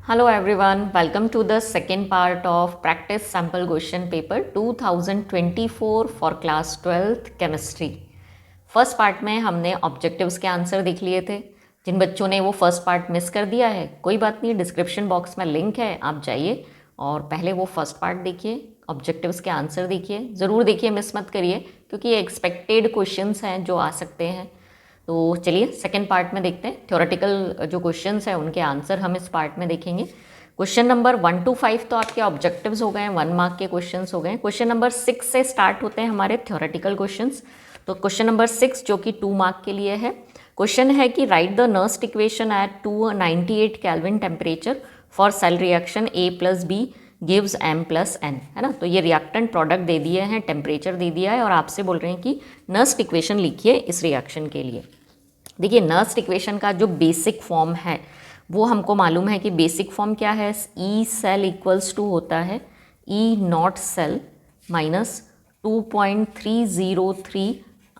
Hello everyone, welcome to the second part of practice sample question paper 2024 for class 12th chemistry। First part में हमने objectives के answer देख लिए थे। जिन बच्चों ने वो फर्स्ट पार्ट मिस कर दिया है कोई बात नहीं, डिस्क्रिप्शन बॉक्स में लिंक है, आप जाइए और पहले वो फर्स्ट पार्ट देखिए, ऑब्जेक्टिव्स के आंसर देखिए, ज़रूर देखिए, मिस मत करिए क्योंकि ये एक्सपेक्टेड क्वेश्चंस हैं जो आ सकते हैं। तो चलिए सेकेंड पार्ट में देखते हैं। थ्योरेटिकल जो क्वेश्चंस हैं उनके आंसर हम इस पार्ट में देखेंगे। क्वेश्चन नंबर 1 to 5 तो आपके ऑब्जेक्टिव्स हो गए, 1 मार्क के क्वेश्चंस हो गए। क्वेश्चन नंबर 6 से स्टार्ट होते हैं हमारे थ्योरेटिकल क्वेश्चंस। तो क्वेश्चन नंबर 6 जो कि 2 मार्क के लिए है, क्वेश्चन है कि write the Nernst equation at 298 kelvin temperature for cell reaction A + B gives M+N, है ना। तो ये रिएक्टेंट प्रोडक्ट दे दिए हैं, टेम्परेचर दे दिया है और आपसे बोल रहे हैं कि नर्स्ट इक्वेशन लिखिए इस रिएक्शन के लिए। देखिए नर्स्ट इक्वेशन का जो बेसिक फॉर्म है वो हमको मालूम है कि बेसिक फॉर्म क्या है। ई सेल इक्वल्स टू होता है E naught cell minus 2.303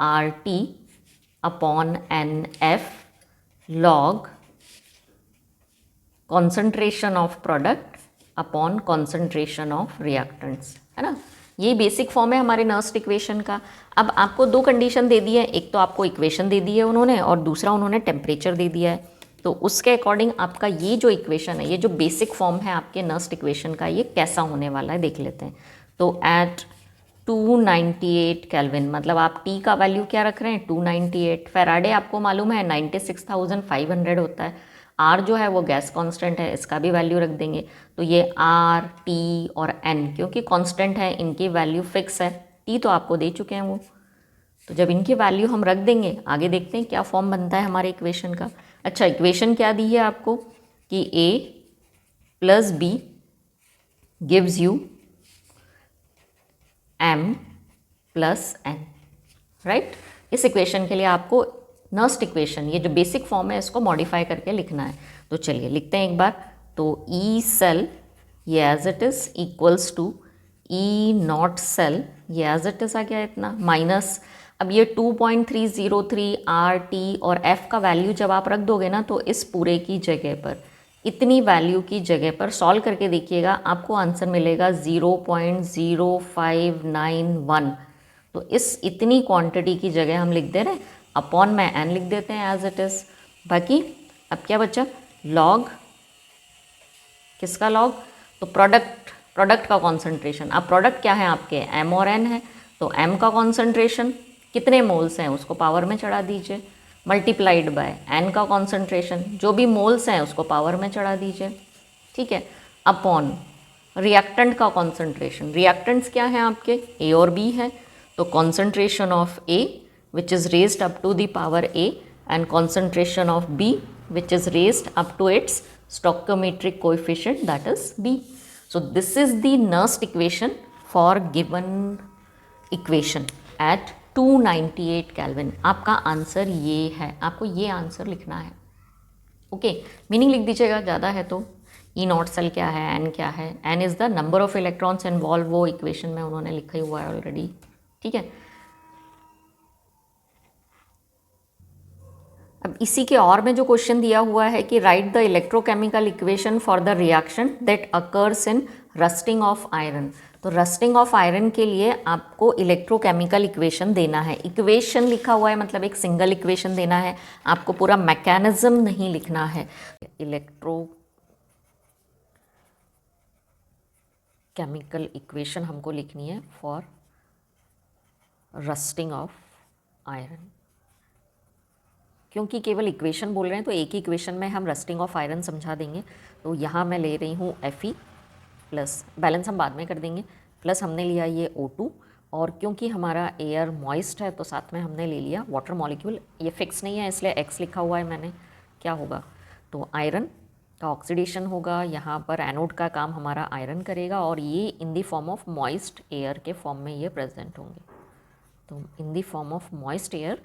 RT upon NF log concentration of product upon concentration of reactants, है ना। ये बेसिक फॉर्म है हमारे नर्स्ट इक्वेशन का। अब आपको दो कंडीशन दे दी है, एक तो आपको इक्वेशन दे दी है उन्होंने और दूसरा उन्होंने टेम्परेचर दे दिया है। तो उसके अकॉर्डिंग आपका ये जो इक्वेशन है, ये जो बेसिक फॉर्म है आपके नर्स्ट इक्वेशन का, ये कैसा होने वाला है देख लेते हैं। तो एट 298 केल्विन, मतलब आप टी का वैल्यू क्या रख रहे हैं 298। फेराडे आपको मालूम है 96,500 होता है। आर जो है वो गैस कांस्टेंट है, इसका भी वैल्यू रख देंगे। तो ये आर टी और एन क्योंकि कांस्टेंट है इनकी वैल्यू फिक्स है। टी तो आपको दे चुके हैं वो, तो जब इनकी वैल्यू हम रख देंगे आगे देखते हैं क्या फॉर्म बनता है हमारे इक्वेशन का। अच्छा, इक्वेशन क्या दी है आपको कि A + B gives you M+N, right. इस इक्वेशन के लिए आपको नर्स्ट इक्वेशन, ये जो बेसिक फॉर्म है, इसको मॉडिफाई करके लिखना है। तो चलिए लिखते हैं एक बार। तो ई सेल ये as it is equals to E naught cell, ये एज इट इज़ आ गया इतना, माइनस अब ये 2.303 RT और F का वैल्यू जब आप रख दोगे ना तो इस पूरे की जगह पर, इतनी वैल्यू की जगह पर सॉल्व करके देखिएगा, आपको आंसर मिलेगा 0.0591। तो इस इतनी क्वांटिटी की जगह हम लिख दे रहे हैं अपॉन में n लिख देते हैं एज इट इज़। बाकी अब क्या बचा, लॉग, किसका लॉग, तो प्रोडक्ट का कॉन्सेंट्रेशन। अब प्रोडक्ट क्या है आपके m और n है, तो m का कॉन्सेंट्रेशन कितने मोल्स हैं उसको पावर में चढ़ा दीजिए, मल्टीप्लाइड बाय n का कॉन्सेंट्रेशन, जो भी मोल्स हैं उसको पावर में चढ़ा दीजिए, ठीक है, अपॉन रिएक्टेंट का कॉन्सेंट्रेशन। रिएक्टेंट्स क्या हैं आपके A और B है, तो concentration of A which is raised up to the power A and concentration of B which is raised up to its stoichiometric coefficient, that is B. So this is the Nernst equation for given equation at 298 Kelvin। आपका answer ये है, आपको ये answer लिखना है। Okay, meaning लिख दीजिएगा, ज़्यादा है तो। ई नॉट सेल क्या है, एन क्या है, N is the number of electrons involve, वो इक्वेशन में उन्होंने लिखा ही हुआ है ऑलरेडी, ठीक है। अब इसी के और में जो क्वेश्चन दिया हुआ है कि write the electrochemical equation for the reaction that occurs in rusting of iron. तो रस्टिंग ऑफ आयरन के लिए आपको इलेक्ट्रोकेमिकल इक्वेशन देना है। इक्वेशन लिखा हुआ है मतलब एक सिंगल इक्वेशन देना है, आपको पूरा मैकेनिज्म नहीं लिखना है। इलेक्ट्रोकेमिकल इक्वेशन हमको लिखनी है फॉर रस्टिंग ऑफ आयरन। क्योंकि केवल इक्वेशन बोल रहे हैं तो एक ही इक्वेशन में हम रस्टिंग ऑफ आयरन समझा देंगे। तो यहाँ मैं ले रही हूँ Fe प्लस, बैलेंस हम बाद में कर देंगे, प्लस हमने लिया ये O2 और क्योंकि हमारा एयर मॉइस्ट है तो साथ में हमने ले लिया वाटर मॉलिक्यूल। ये फिक्स नहीं है इसलिए X लिखा हुआ है मैंने। क्या होगा, तो आयरन का ऑक्सीडेशन होगा, यहाँ पर एनोड का काम हमारा आयरन करेगा और ये in the form of moist air के फॉर्म में ये प्रेजेंट होंगे। तो in the form of moist air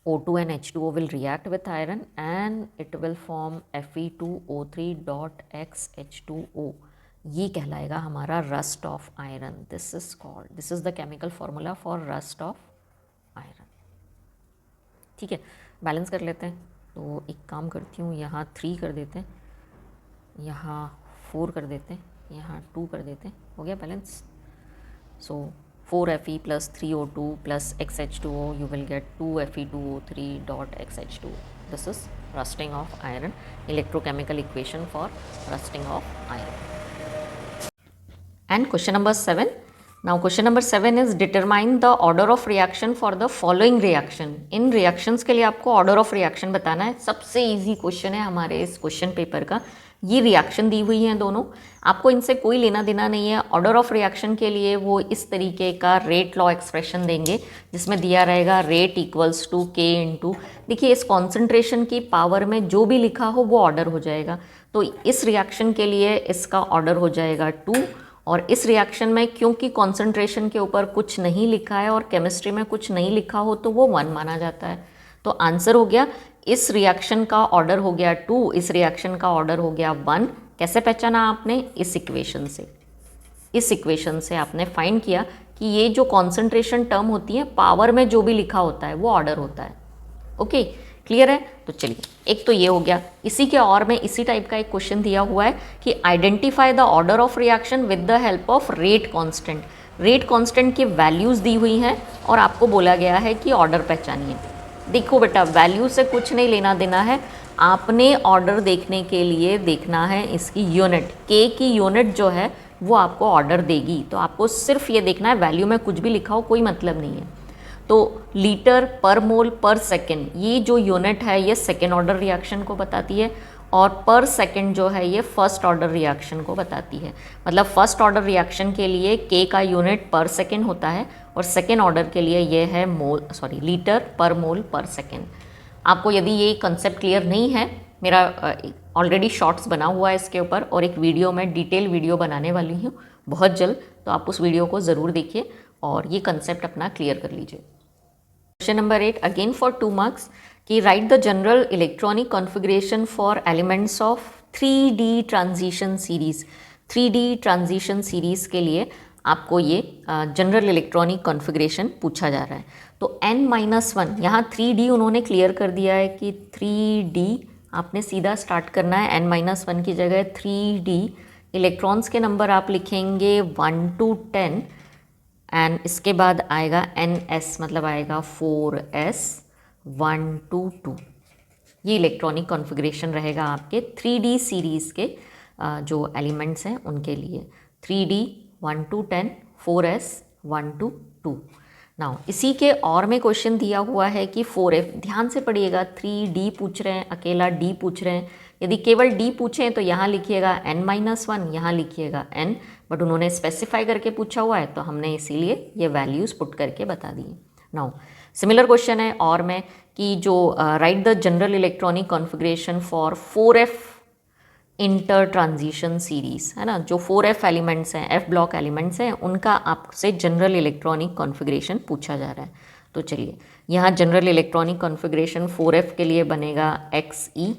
O2 and H2O will react with iron and it will form Fe2O3.XH2O। ये कहलाएगा हमारा rust of iron. This is the chemical formula for rust of iron, ठीक है। Balance कर लेते हैं, तो एक काम करती हूँ यहाँ 3 कर देते हैं, यहाँ 4 कर देते हैं, यहाँ 2 कर देते हैं, हो गया balance. So 4Fe plus 3O2 plus XH2O, you will get 2Fe2O3 dot XH2. This is rusting of iron, electrochemical equation for rusting of iron. And question number 7. Now question number 7 is determine the order of reaction for the following reaction. In reactions के लिए आपको order of reaction बताना है। सबसे easy question है हमारे इस question paper का। ये रिएक्शन दी हुई हैं दोनों, आपको इनसे कोई लेना देना नहीं है। ऑर्डर ऑफ रिएक्शन के लिए वो इस तरीके का रेट लॉ एक्सप्रेशन देंगे जिसमें दिया रहेगा रेट इक्वल्स टू के इंटू, देखिए इस कॉन्सेंट्रेशन की पावर में जो भी लिखा हो वो ऑर्डर हो जाएगा। तो इस रिएक्शन के लिए इसका ऑर्डर हो जाएगा 2, और इस रिएक्शन में क्योंकि कॉन्सेंट्रेशन के ऊपर कुछ नहीं लिखा है और केमिस्ट्री में कुछ नहीं लिखा हो तो वो 1 माना जाता है। तो आंसर हो गया, इस रिएक्शन का ऑर्डर हो गया 2, इस रिएक्शन का ऑर्डर हो गया 1। कैसे पहचाना आपने? इस इक्वेशन से। इस इक्वेशन से आपने फाइंड किया कि ये जो कॉन्सेंट्रेशन टर्म होती है पावर में जो भी लिखा होता है वो ऑर्डर होता है। ओके, क्लियर है? तो चलिए, एक तो ये हो गया। इसी के और में इसी टाइप का एक क्वेश्चन दिया हुआ है कि identify the order of reaction with the help of rate constant. Rate constant की वैल्यूज़ दी हुई हैं और आपको बोला गया है कि ऑर्डर पहचानिए। देखो बेटा, वैल्यू से कुछ नहीं लेना देना है, आपने ऑर्डर देखने के लिए देखना है इसकी यूनिट। के की यूनिट जो है वो आपको ऑर्डर देगी, तो आपको सिर्फ ये देखना है, वैल्यू में कुछ भी लिखा हो कोई मतलब नहीं है। तो लीटर पर मोल पर सेकेंड, ये जो यूनिट है ये सेकेंड ऑर्डर रिएक्शन को बताती है, और पर सेकेंड जो है ये फर्स्ट ऑर्डर रिएक्शन को बताती है। मतलब फर्स्ट ऑर्डर रिएक्शन के लिए के का यूनिट पर सेकेंड होता है और सेकेंड ऑर्डर के लिए ये है लीटर पर मोल पर सेकेंड। आपको यदि ये कंसेप्ट क्लियर नहीं है, मेरा ऑलरेडी शॉर्ट्स बना हुआ है इसके ऊपर और एक वीडियो में डिटेल वीडियो बनाने वाली हूँ बहुत जल्द, तो आप उस वीडियो को ज़रूर देखिए और ये कंसेप्ट अपना क्लियर कर लीजिए। Question number 8 again for 2 marks कि write the general electronic configuration for elements of 3D transition series. 3D transition series के लिए आपको ये जनरल इलेक्ट्रॉनिक कॉन्फ़िगरेशन पूछा जा रहा है। तो n-1 यहाँ 3D उन्होंने क्लियर कर दिया है कि 3D आपने सीधा स्टार्ट करना है। n-1 की जगह 3D, इलेक्ट्रॉन्स के नंबर आप लिखेंगे 1 to 10 एंड इसके बाद आएगा NS, मतलब आएगा 4S 1 to 2। ये इलेक्ट्रॉनिक कॉन्फ़िगरेशन रहेगा आपके 3D सीरीज़ के जो एलिमेंट्स हैं उनके लिए। 3D 1 to 10, 4S 1 to 2। Now इसी के और में क्वेश्चन दिया हुआ है कि 4F, ध्यान से पढ़िएगा, 3D पूछ रहे हैं, अकेला D पूछ रहे हैं। यदि केवल D पूछें तो यहाँ लिखिएगा n-1, यहाँ लिखिएगा n, बट उन्होंने स्पेसिफाई करके पूछा हुआ है तो हमने इसीलिए ये वैल्यूज़ पुट करके बता दिए। नाउ सिमिलर क्वेश्चन है और में कि जो right the general electronic configuration for 4F inter transition series, है ना, जो 4F एलिमेंट्स हैं, F ब्लॉक एलिमेंट्स हैं, उनका आपसे जनरल इलेक्ट्रॉनिक कॉन्फ़िगरेशन पूछा जा रहा है। तो चलिए, यहाँ जनरल इलेक्ट्रॉनिक कॉन्फ़िगरेशन 4F के लिए बनेगा XE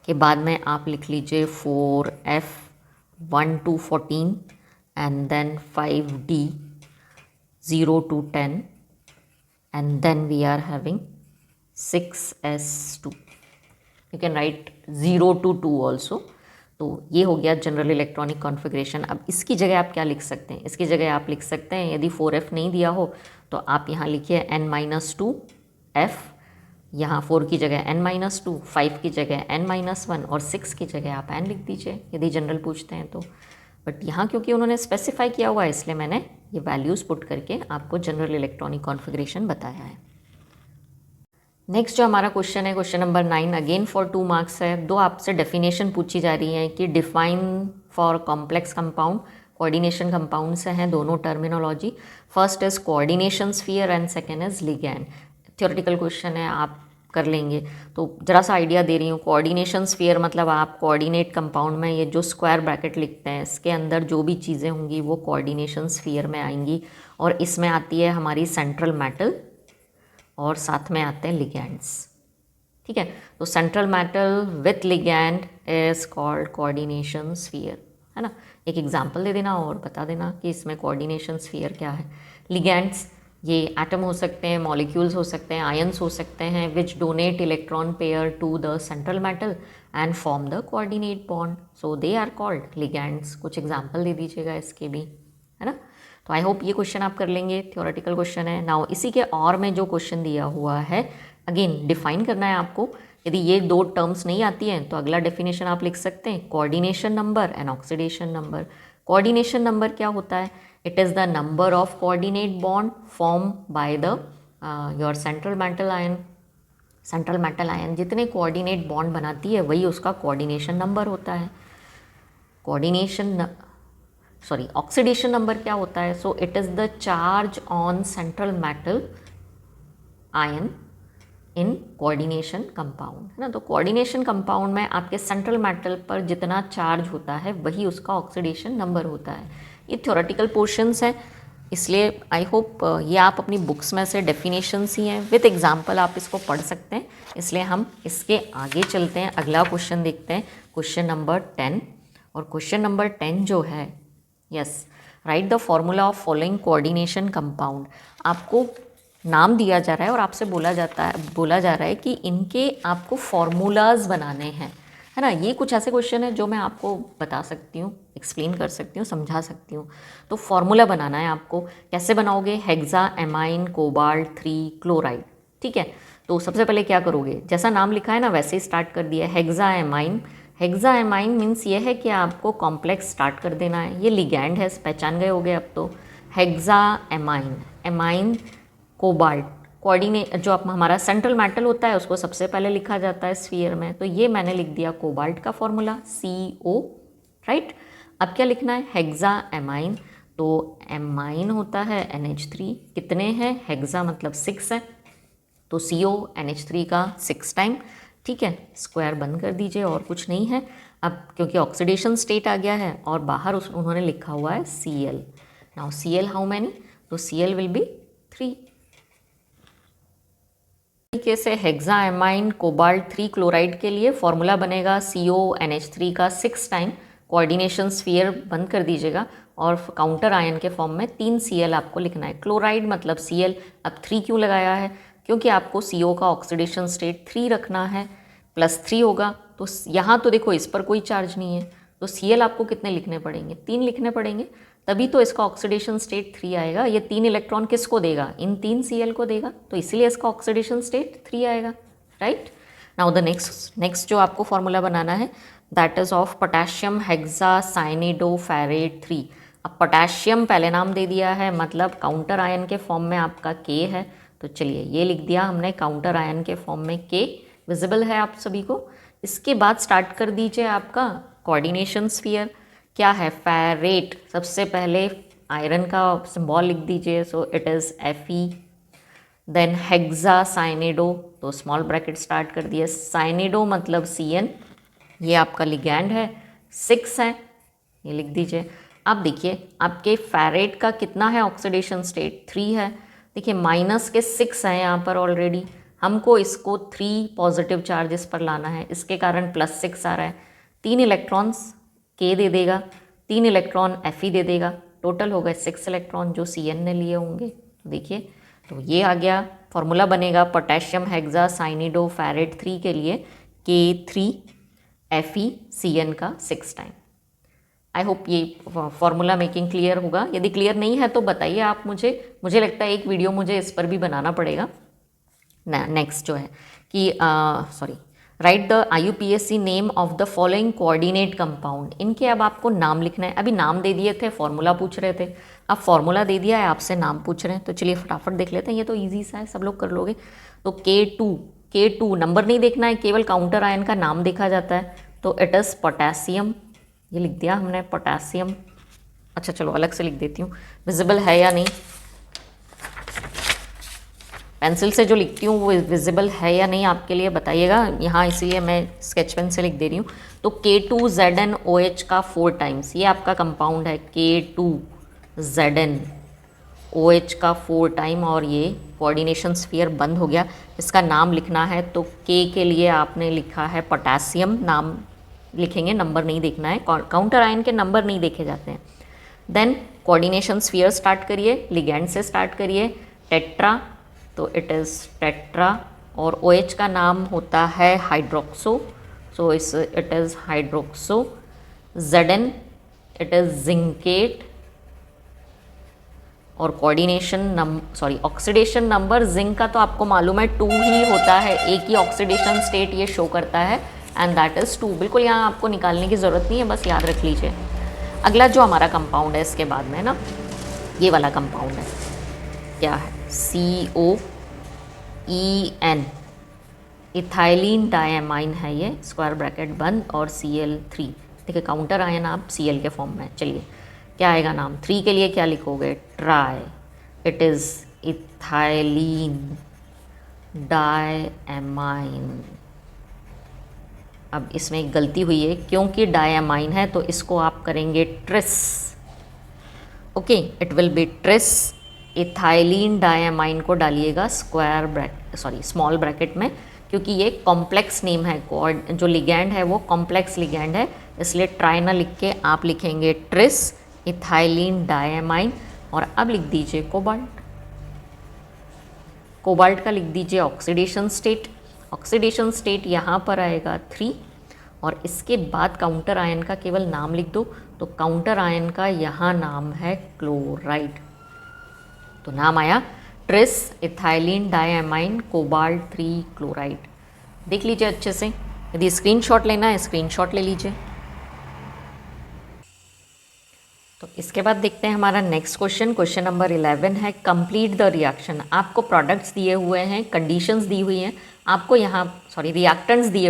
के बाद में आप लिख लीजिए 4F 1 to 14 and then 5D 0 to 10 and then we are having 6S2। You can write 0 to 2 also. तो ये हो गया जनरल इलेक्ट्रॉनिक कॉन्फ़िगरेशन। अब इसकी जगह आप क्या लिख सकते हैं? इसकी जगह आप लिख सकते हैं, यदि 4F नहीं दिया हो तो आप यहाँ लिखिए n-2 F, यहाँ 4 की जगह n-2, 5 की जगह n-1 और 6 की जगह आप n लिख दीजिए यदि जनरल पूछते हैं तो। बट यहाँ क्योंकि उन्होंने स्पेसिफाई किया हुआ है इसलिए मैंने ये वैल्यूज़ पुट करके आपको जनरल इलेक्ट्रॉनिक कॉन्फ़िगरेशन बताया है। नेक्स्ट जो हमारा क्वेश्चन है, question number 9 again for 2 marks है। दो आपसे डेफिनेशन पूछी जा रही है कि define for complex compound, coordination compound से हैं दोनों terminology. First is coordination sphere and second is ligand. Theoretical question है, आप कर लेंगे। तो ज़रा सा आइडिया दे रही हूँ। कोऑर्डिनेशन स्फीयर मतलब आप कोऑर्डिनेट कंपाउंड में ये जो स्क्वायर ब्रैकेट लिखते हैं इसके अंदर जो भी चीज़ें होंगी वो कोऑर्डिनेशन स्फीयर में आएंगी, और इसमें आती है हमारी सेंट्रल मेटल और साथ में आते हैं लिगैंड्स। ठीक है, तो central metal with ligand is called coordination sphere, है ना। एक एग्जांपल दे देना और बता देना कि इसमें कोऑर्डिनेशन स्फीयर क्या है। लिगैंड्स ये एटम हो सकते हैं, मॉलिक्यूल्स हो सकते हैं, आयंस हो सकते हैं which donate electron pair to the central metal and form the coordinate bond, so they are called ligands. कुछ एग्जाम्पल दे दीजिएगा इसके भी, है ना। तो आई होप ये क्वेश्चन आप कर लेंगे, थ्योरेटिकल क्वेश्चन है। नाउ इसी के और में जो क्वेश्चन दिया हुआ है, अगेन डिफाइन करना है आपको। यदि ये दो टर्म्स नहीं आती हैं तो अगला डेफिनेशन आप लिख सकते हैं, coordination number and oxidation number. Coordination number क्या होता है? It is the number of coordinate bond form by the your central metal ion. Central metal ion जितने कोऑर्डिनेट बॉन्ड बनाती है वही उसका कोऑर्डिनेशन नंबर होता है। ऑक्सीडेशन नंबर क्या होता है? सो it is the charge on central metal ion in coordination compound, है ना। तो कोऑर्डिनेशन कंपाउंड में आपके सेंट्रल मेटल पर जितना चार्ज होता है वही उसका ऑक्सीडेशन नंबर होता है। ये थ्योरेटिकल पोर्शंस हैं, इसलिए आई होप ये आप अपनी बुक्स में से डेफिनेशंस ही हैं, विथ एग्जांपल आप इसको पढ़ सकते हैं। इसलिए हम इसके आगे चलते हैं, अगला क्वेश्चन देखते हैं, क्वेश्चन नंबर 10। और क्वेश्चन नंबर 10 जो है, yes, right the formula of following coordination compound. आपको नाम दिया जा रहा है और आपसे बोला जा रहा है कि इनके आपको फॉर्मूलाज बनाने हैं, है ना। ये कुछ ऐसे क्वेश्चन है जो मैं आपको बता सकती हूँ, एक्सप्लेन कर सकती हूँ, समझा सकती हूँ। तो फॉर्मूला बनाना है आपको। कैसे बनाओगे? हेक्सा एमाइन कोबाल्ट 3 क्लोराइड, ठीक है। तो सबसे पहले क्या करोगे? जैसा नाम लिखा है ना वैसे ही स्टार्ट कर दिया, hexa amine. Hexa amine means ये है कि आपको कॉम्प्लेक्स स्टार्ट कर देना है। ये लिगैंड है, पहचान गए होगे अब तो। Hexa amine, amine cobalt, coordinate जो आप हमारा सेंट्रल मेटल होता है उसको सबसे पहले लिखा जाता है स्फीयर में, तो ये मैंने लिख दिया कोबाल्ट का फॉर्मूला CO, राइट। अब क्या लिखना है? हेक्सा एमाइन, तो एमाइन होता है NH3, कितने हैं? हेक्सा मतलब 6 है, तो CO NH3 का 6 टाइम, ठीक है। स्क्वायर बंद कर दीजिए, और कुछ नहीं है। अब क्योंकि ऑक्सीडेशन स्टेट आ गया है और बाहर उन्होंने लिखा हुआ है Cl। Now Cl how many? तो Cl विल बी 3। तरीके से हेक्सा एमाइन कोबाल्ट 3 क्लोराइड के लिए फॉर्मूला बनेगा CO NH3 का 6 टाइम। कोऑर्डिनेशन स्फीयर बंद कर दीजिएगा और काउंटर आयन के फॉर्म में 3 Cl आपको लिखना है। क्लोराइड मतलब Cl। अब 3 क्यों लगाया है? क्योंकि आपको CO का ऑक्सीडेशन स्टेट 3 रखना है, +3 होगा। तो यहाँ तो देखो इस पर कोई चार्ज नहीं है, तो Cl आपको कितने लिखने पड़ेंगे? 3 लिखने पड़ेंगे, तभी तो इसका ऑक्सीडेशन स्टेट 3 आएगा। ये 3 इलेक्ट्रॉन किसको देगा? इन 3 Cl को देगा, तो इसीलिए इसका ऑक्सीडेशन स्टेट 3 आएगा, राइट। नाउ द नेक्स्ट जो आपको फॉर्मूला बनाना है, that is of potassium hexa cyanidoferrate 3। अब पोटेशियम पहले नाम दे दिया है, मतलब काउंटर आयन के फॉर्म में आपका K है, तो चलिए ये लिख दिया हमने, काउंटर आयन के फॉर्म में K विजिबल है आप सभी को। इसके बाद स्टार्ट कर दीजिए आपका कोऑर्डिनेशन स्फीयर। क्या है? फेरेट। सबसे पहले आयरन का सिंबल लिख दीजिए, so it is Fe। Then hexa cyanido, तो स्मॉल ब्रैकेट स्टार्ट कर दिया, साइनिडो मतलब Cn, ये आपका लिगैंड है, 6 है, ये लिख दीजिए। अब देखिए आपके फेरेट का कितना है ऑक्सीडेशन स्टेट? 3 है। देखिए माइनस के 6 हैं यहाँ पर ऑलरेडी, हमको इसको 3 पॉजिटिव चार्जेस पर लाना है, इसके कारण +6 आ रहा है। 3 इलेक्ट्रॉन्स K दे देगा, 3 इलेक्ट्रॉन Fe दे देगा, टोटल हो गए 6 इलेक्ट्रॉन जो Cn ने लिए होंगे। तो देखिए, तो ये आ गया फॉर्मूला बनेगा पोटेशियम हेक्सा साइनिडोफेरेट 3 के लिए K3 Fe Cn का 6 टाइम। आई होप ये फॉर्मूला मेकिंग क्लियर होगा। यदि क्लियर नहीं है तो बताइए आप मुझे लगता है एक वीडियो मुझे इस पर भी बनाना पड़ेगा। नेक्स्ट जो है कि write the IUPAC name of the following coordinate compound. इनके अब आपको नाम लिखना है। अभी नाम दे दिए थे, फॉर्मूला पूछ रहे थे, अब फॉर्मूला दे दिया है, आपसे नाम पूछ रहे हैं, तो चलिए फटाफट देख लेते हैं। ये तो इजी सा है, सब लोग कर लोगे। तो K2 नंबर नहीं देखना है, केवल काउंटर आयन का नाम देखा जाता है, तो इट इज़ पोटेशियम, ये लिख दिया हमने पोटेशियम। अच्छा चलो अलग से लिख देती हूँ, विजिबल है या नहीं, पेंसिल से जो लिखती हूँ वो विजिबल है या नहीं आपके लिए बताइएगा यहाँ, इसीलिए मैं स्केच पेन से लिख दे रही हूँ। तो K2ZnOH का 4 टाइम्स, ये आपका कंपाउंड है K2ZnOH का 4 टाइम, और ये कोऑर्डिनेशन स्फीयर बंद हो गया। इसका नाम लिखना है, तो K के लिए आपने लिखा है पोटेशियम, नाम लिखेंगे, नंबर नहीं देखना है, काउंटर आयन के नंबर नहीं देखे जाते हैं। देन कोऑर्डिनेशन स्फीयर स्टार्ट करिए, लिगैंड से स्टार्ट करिए, टेट्रा, तो इट इज़ टेट्रा, और OH का नाम होता है hydroxo, so it is hydroxo, Zn it is zincate, और ऑक्सीडेशन नंबर जिंक का तो आपको मालूम है 2 ही होता है, एक ही ऑक्सीडेशन स्टेट ये शो करता है एंड दैट इज़ 2। बिल्कुल यहाँ आपको निकालने की ज़रूरत नहीं है, बस याद रख लीजिए। अगला जो हमारा कंपाउंड है इसके बाद में ना, ये वाला कंपाउंड है, क्या है, COEN, इथाइलिन डायमाइन है ये, स्क्वायर ब्रैकेट बंद, और Cl3। देखिए काउंटर आयन आप Cl के फॉर्म में। चलिए क्या आएगा नाम, 3 के लिए क्या लिखोगे, try, it is ethylene diamine. अब इसमें एक गलती हुई है, क्योंकि डायमाइन है तो इसको आप करेंगे tris. Okay, it will be tris. Ethylene diamine को डालिएगा स्मॉल ब्रैकेट में, क्योंकि ये कॉम्प्लेक्स नेम है, जो लिगैंड है वो कॉम्प्लेक्स लिगैंड है, इसलिए ट्राई ना लिख के आप लिखेंगे ट्रिस इथाइलिन डायमाइन। और अब लिख दीजिए कोबाल्ट। कोबाल्ट का लिख दीजिए ऑक्सीडेशन स्टेट यहाँ पर आएगा 3, और इसके बाद काउंटर आयन का केवल नाम लिख दो, तो काउंटर आयन का यहाँ नाम है क्लोराइड। तो नाम आया tris ethylene diamine cobalt 3 chloride. देख लीजिए अच्छे से, यदि स्क्रीनशॉट लेना है स्क्रीनशॉट ले लीजिए। तो इसके बाद देखते हैं हमारा नेक्स्ट क्वेश्चन नंबर 11 है, कंप्लीट द रिएक्शन। आपको प्रोडक्ट्स दिए हुए हैं, कंडीशंस दी हुई हैं, आपको यहाँ रिएक्टेंट्स दिए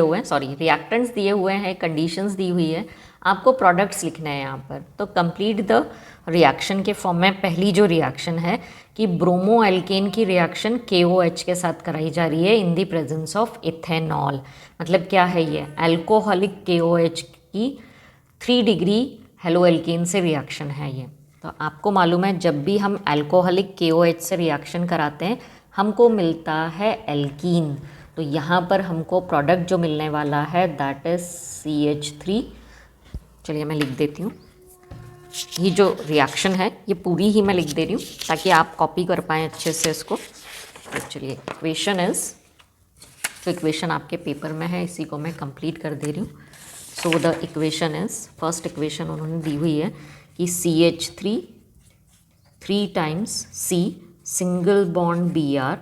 हुए हैं, कंडीशंस दी हुई है, आपको प्रोडक्ट्स लिखने हैं यहाँ पर। तो कंप्लीट द रिएक्शन के फॉर्म में पहली जो रिएक्शन है कि ब्रोमो एल्केन की रिएक्शन KOH के साथ कराई जा रही है in the presence of ethanol. मतलब क्या है ये, अल्कोहलिक KOH की 3 डिग्री हेलो एल्केन से रिएक्शन है ये। तो आपको मालूम है जब भी हम अल्कोहलिक KOH से रिएक्शन कराते हैं हमको मिलता है एल्कीन। तो यहाँ पर हमको प्रोडक्ट जो मिलने वाला है दैट इज CH3। चलिए मैं लिख देती हूँ, ये जो रिएक्शन है ये पूरी ही मैं लिख दे रही हूँ ताकि आप कॉपी कर पाएँ अच्छे से इसको। तो चलिए इक्वेशन इज़, तो इक्वेशन आपके पेपर में है, इसी को मैं कंप्लीट कर दे रही हूँ। So the equation is, first equation उन्होंने दी हुई है कि CH3 3 times C single bond Br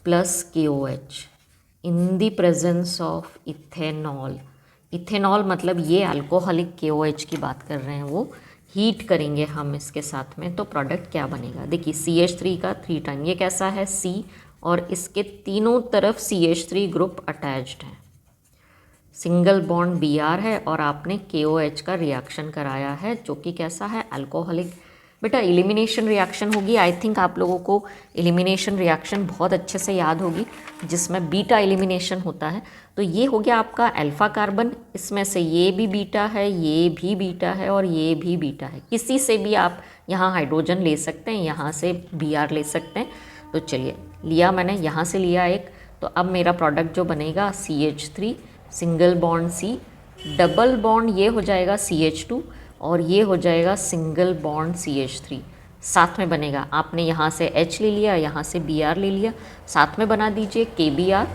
plus KOH in the presence of ethanol. Ethanol मतलब ये अल्कोहलिक KOH की बात कर रहे हैं, वो हीट करेंगे हम इसके साथ में, तो प्रोडक्ट क्या बनेगा। देखिए CH3 का 3 टाइम, ये कैसा है C, और इसके तीनों तरफ CH3 ग्रुप अटैच्ड है, सिंगल बॉन्ड Br है, और आपने KOH का रिएक्शन कराया है जो कि कैसा है, अल्कोहलिक। बेटा एलिमिनेशन रिएक्शन होगी, आई थिंक आप लोगों को एलिमिनेशन रिएक्शन बहुत अच्छे से याद होगी जिसमें बीटा एलिमिनेशन होता है। तो ये हो गया आपका अल्फा कार्बन, इसमें से ये भी बीटा है, ये भी बीटा है, और ये भी बीटा है। किसी से भी आप यहाँ हाइड्रोजन ले सकते हैं, यहाँ से Br ले सकते हैं। तो चलिए लिया मैंने, यहाँ से लिया एक, तो अब मेरा प्रोडक्ट जो बनेगा CH3 single bond C, double bond ये हो जाएगा CH2, और ये हो जाएगा सिंगल बॉन्ड CH3, साथ में बनेगा। आपने यहाँ से H ले लिया, यहाँ से Br ले लिया, साथ में बना दीजिए KBr,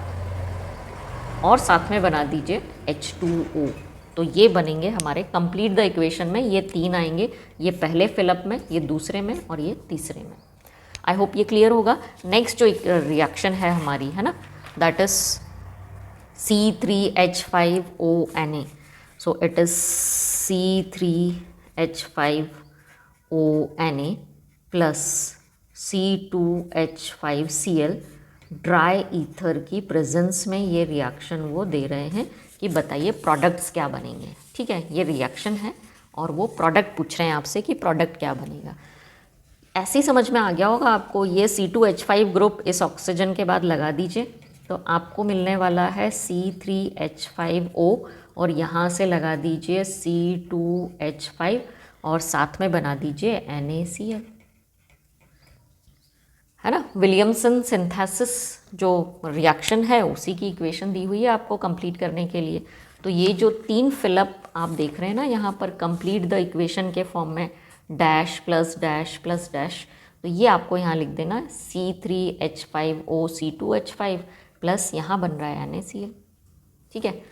और साथ में बना दीजिए H2O। तो ये बनेंगे हमारे कंप्लीट द इक्वेशन में, ये 3 आएंगे, ये पहले फिलअप में, ये दूसरे में, और ये तीसरे में। आई होप ये क्लियर होगा। नेक्स्ट जो रिएक्शन है हमारी, है ना, that is C3H5ONA। So it is C3H5ONA plus C2H5Cl dry ether की प्रेजेंस में ये रिएक्शन वो दे रहे हैं कि बताइए प्रोडक्ट्स क्या बनेंगे। ठीक है, ये रिएक्शन है और वो प्रोडक्ट पूछ रहे हैं आपसे कि प्रोडक्ट क्या बनेगा। ऐसे ही समझ में आ गया होगा आपको। ये C2H5 ग्रुप इस ऑक्सीजन के बाद लगा दीजिए, तो आपको मिलने वाला है C3H5O, और यहाँ से लगा दीजिए C2H5 और साथ में बना दीजिए NaCl, है ना। विलियमसन सिंथेसिस जो रिएक्शन है उसी की इक्वेशन दी हुई है आपको कंप्लीट करने के लिए। तो ये जो 3 फिलअप आप देख रहे हैं ना यहाँ पर, कंप्लीट द इक्वेशन के फॉर्म में, dash plus dash plus dash, तो ये आपको यहाँ लिख देना C3H5O C2H5 प्लस यहाँ बन रहा है NaCl। ठीक है,